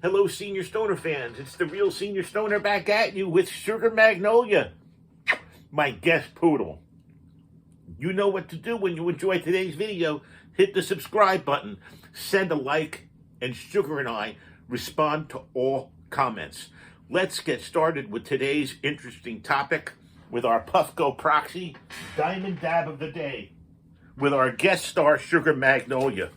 Hello, Senior Stoner fans. It's the real Senior Stoner back at you with Sugar Magnolia, my guest poodle. You know what to do when you enjoy today's video. Hit the subscribe button, send a like, and Sugar and I respond to all comments. Let's get started with today's interesting topic with our Puffco Proxy Diamond Dab of the Day with our guest star, Sugar Magnolia.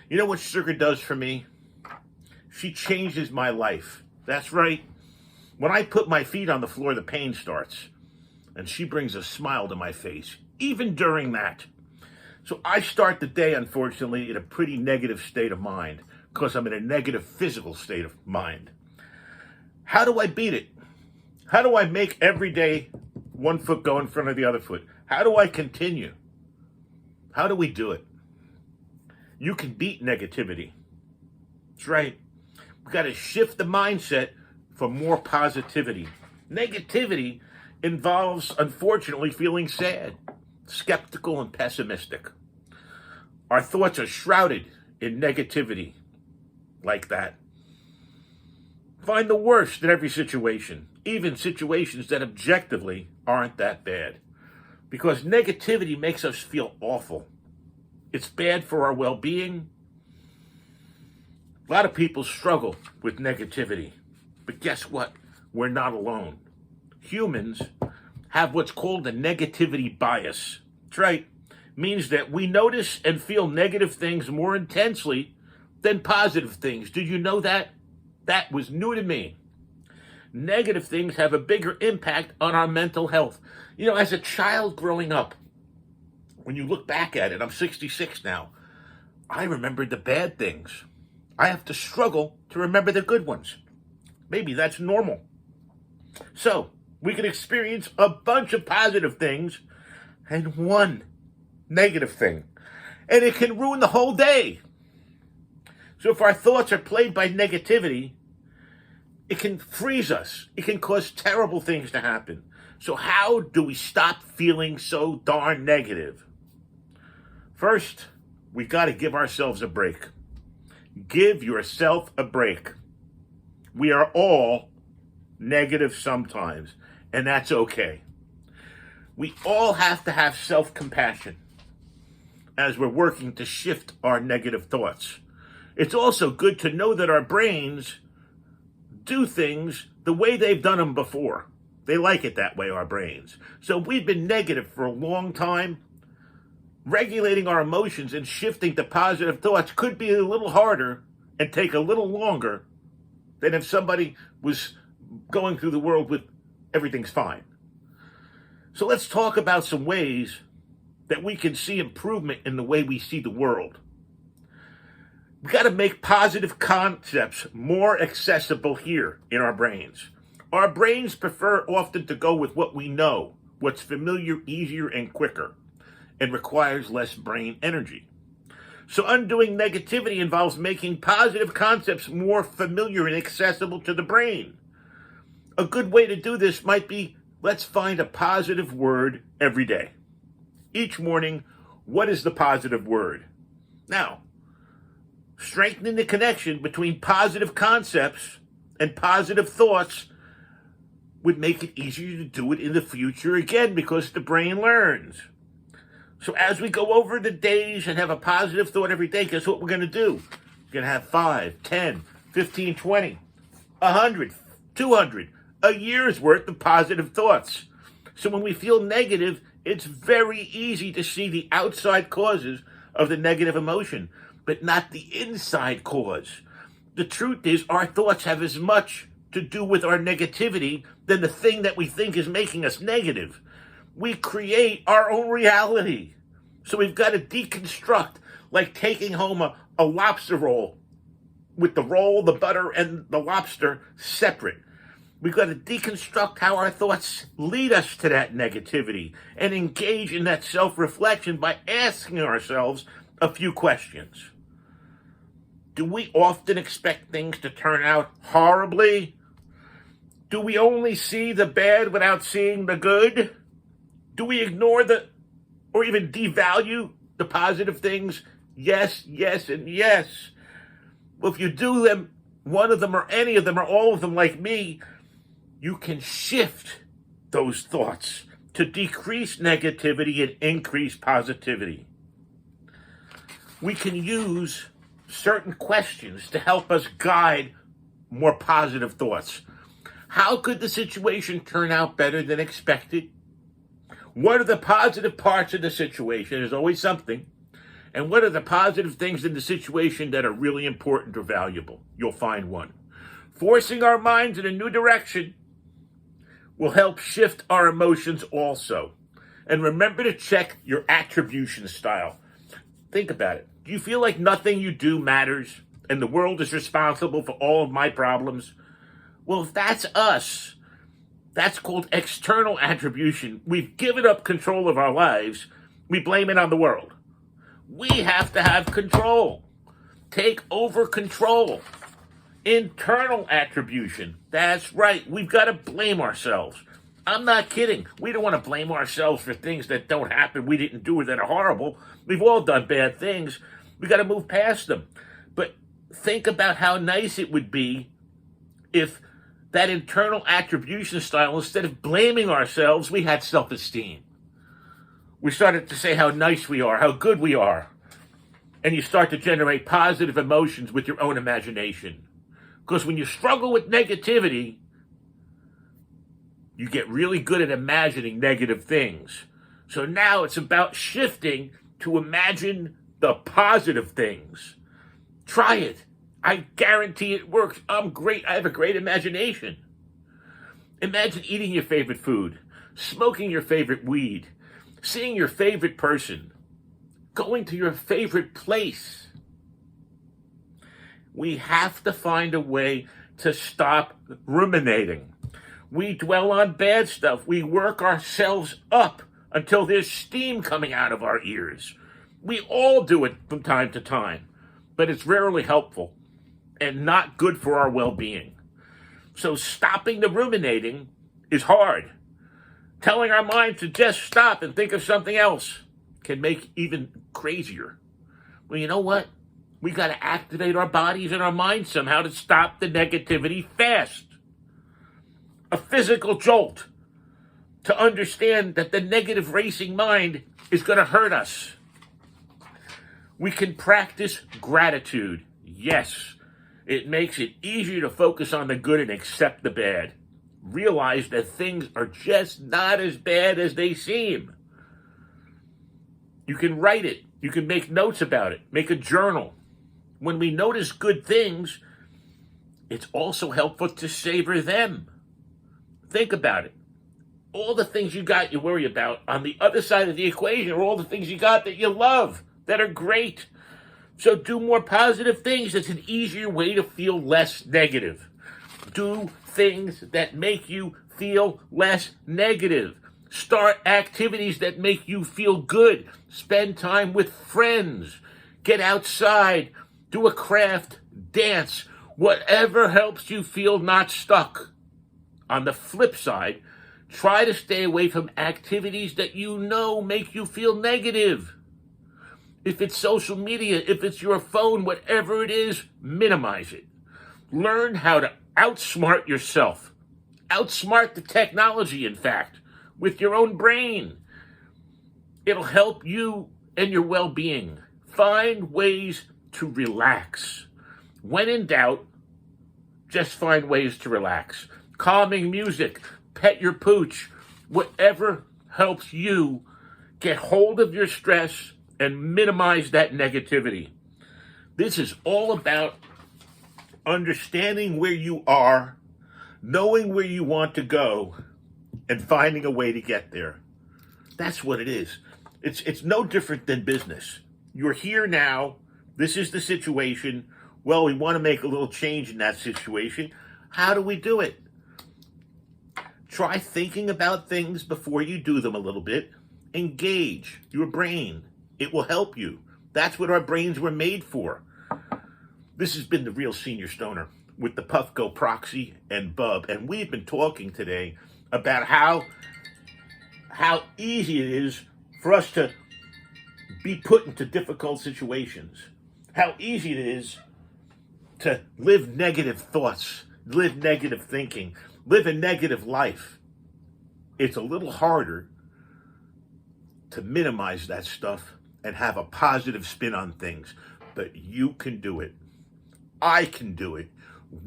You know what Sugar does for me? She changes my life. That's right. When I put my feet on the floor, the pain starts. And she brings a smile to my face, even during that. So I start the day, unfortunately, in a pretty negative state of mind because I'm in a negative physical state of mind. How do I beat it? How do I make every day one foot go in front of the other foot? How do I continue? How do we do it? You can beat negativity. That's right. We've got to shift the mindset for more positivity. Negativity involves, unfortunately, feeling sad, skeptical, and pessimistic. Our thoughts are shrouded in negativity like that. Find the worst in every situation, even situations that objectively aren't that bad, because negativity makes us feel awful. It's bad for our well-being. A lot of people struggle with negativity. But guess what? We're not alone. Humans have what's called a negativity bias. That's right. It means that we notice and feel negative things more intensely than positive things. Did you know that? That was new to me. Negative things have a bigger impact on our mental health. You know, as a child growing up, when you look back at it, I'm 66 now, I remember the bad things. I have to struggle to remember the good ones. Maybe that's normal. So, we can experience a bunch of positive things and one negative thing. And it can ruin the whole day. So if our thoughts are plagued by negativity, it can freeze us. It can cause terrible things to happen. So how do we stop feeling so darn negative? First, we got to give ourselves a break. Give yourself a break. We are all negative sometimes, and that's okay. We all have to have self-compassion as we're working to shift our negative thoughts. It's also good to know that our brains do things the way they've done them before. They like it that way, our brains. So we've been negative for a long time. Regulating our emotions and shifting to positive thoughts could be a little harder and take a little longer than if somebody was going through the world with everything's fine. So let's talk about some ways that we can see improvement in the way we see the world. We got to make positive concepts more accessible here in our brains. Our brains prefer often to go with what we know, what's familiar, easier, and quicker, and requires less brain energy. So undoing negativity involves making positive concepts more familiar and accessible to the brain. A good way to do this might be, let's find a positive word every day. Each morning, what is the positive word? Now, strengthening the connection between positive concepts and positive thoughts would make it easier to do it in the future again because the brain learns. So as we go over the days and have a positive thought every day, guess what we're going to do? We're going to have 5, 10, 15, 20, 100, 200, a year's worth of positive thoughts. So when we feel negative, it's very easy to see the outside causes of the negative emotion, but not the inside cause. The truth is, our thoughts have as much to do with our negativity than the thing that we think is making us negative. We create our own reality. So we've got to deconstruct, like taking home a lobster roll with the roll, the butter, and the lobster separate. We've got to deconstruct how our thoughts lead us to that negativity and engage in that self-reflection by asking ourselves a few questions. Do we often expect things to turn out horribly? Do we only see the bad without seeing the good? Do we ignore or even devalue the positive things yes, yes, and yes. Well, if you do them, one of them or any of them or all of them like me, you can shift those thoughts to decrease negativity and increase positivity. We can use certain questions to help us guide more positive thoughts. How could the situation turn out better than expected? What are the positive parts of the situation? There's always something. And what are the positive things in the situation that are really important or valuable? You'll find one. Forcing our minds in a new direction will help shift our emotions also. And remember to check your attribution style. Think about it. Do you feel like nothing you do matters and the world is responsible for all of my problems? Well, if that's us, that's called external attribution. We've given up control of our lives. We blame it on the world. We have to have control. Take over control. Internal attribution. That's right. We've got to blame ourselves. I'm not kidding. We don't want to blame ourselves for things that don't happen, we didn't do, or that are horrible. We've all done bad things. We got to move past them. But think about how nice it would be if that internal attribution style, instead of blaming ourselves, we had self-esteem. We started to say how nice we are, how good we are. And you start to generate positive emotions with your own imagination. Because when you struggle with negativity, you get really good at imagining negative things. So now it's about shifting to imagine the positive things. Try it. I guarantee it works. I'm great. I have a great imagination. Imagine eating your favorite food, smoking your favorite weed, seeing your favorite person, going to your favorite place. We have to find a way to stop ruminating. We dwell on bad stuff. We work ourselves up until there's steam coming out of our ears. We all do it from time to time, but it's rarely helpful and not good for our well-being. So stopping the ruminating is hard. Telling our mind to just stop and think of something else can make even crazier. Well, you know what? We got to activate our bodies and our minds somehow to stop the negativity fast. A physical jolt to understand that the negative racing mind is going to hurt us. We can practice gratitude. Yes, it makes it easier to focus on the good and accept the bad. Realize that things are just not as bad as they seem. You can write it. You can make notes about it. Make a journal. When we notice good things, it's also helpful to savor them. Think about it. All the things you got you worry about on the other side of the equation are all the things you got that you love, that are great. So do more positive things. It's an easier way to feel less negative. Do things that make you feel less negative. Start activities that make you feel good. Spend time with friends. Get outside. Do a craft. Dance. Whatever helps you feel not stuck. On the flip side, try to stay away from activities that you know make you feel negative. If it's social media, if it's your phone, whatever it is, minimize it. Learn how to outsmart yourself. Outsmart the technology, in fact, with your own brain. It'll help you and your well-being. Find ways to relax. When in doubt, just find ways to relax. Calming music, pet your pooch, whatever helps you get hold of your stress and minimize that negativity. This is all about understanding where you are, knowing where you want to go, and finding a way to get there. That's what it is. It's no different than business. You're here now. This is the situation. Well, we want to make a little change in that situation. How do we do it? Try thinking about things before you do them a little bit. Engage your brain. It will help you. That's what our brains were made for. This has been the Real Senior Stoner with the Puffco, Proxy, and Bub. And we've been talking today about how easy it is for us to be put into difficult situations. How easy it is to live negative thoughts, live negative thinking, live a negative life. It's a little harder to minimize that stuff and have a positive spin on things. But you can do it. I can do it.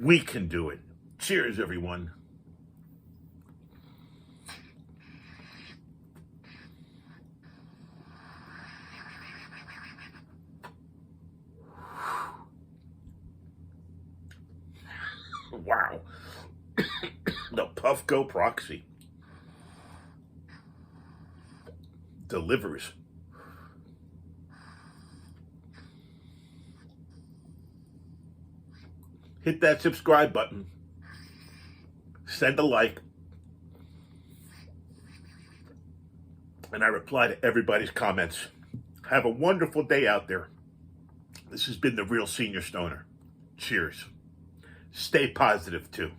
We can do it. Cheers, everyone. Wow. The Puffco Proxy delivers. Hit that subscribe button. Send a like. And I reply to everybody's comments. Have a wonderful day out there. This has been the Real Senior Stoner. Cheers. Stay positive, too.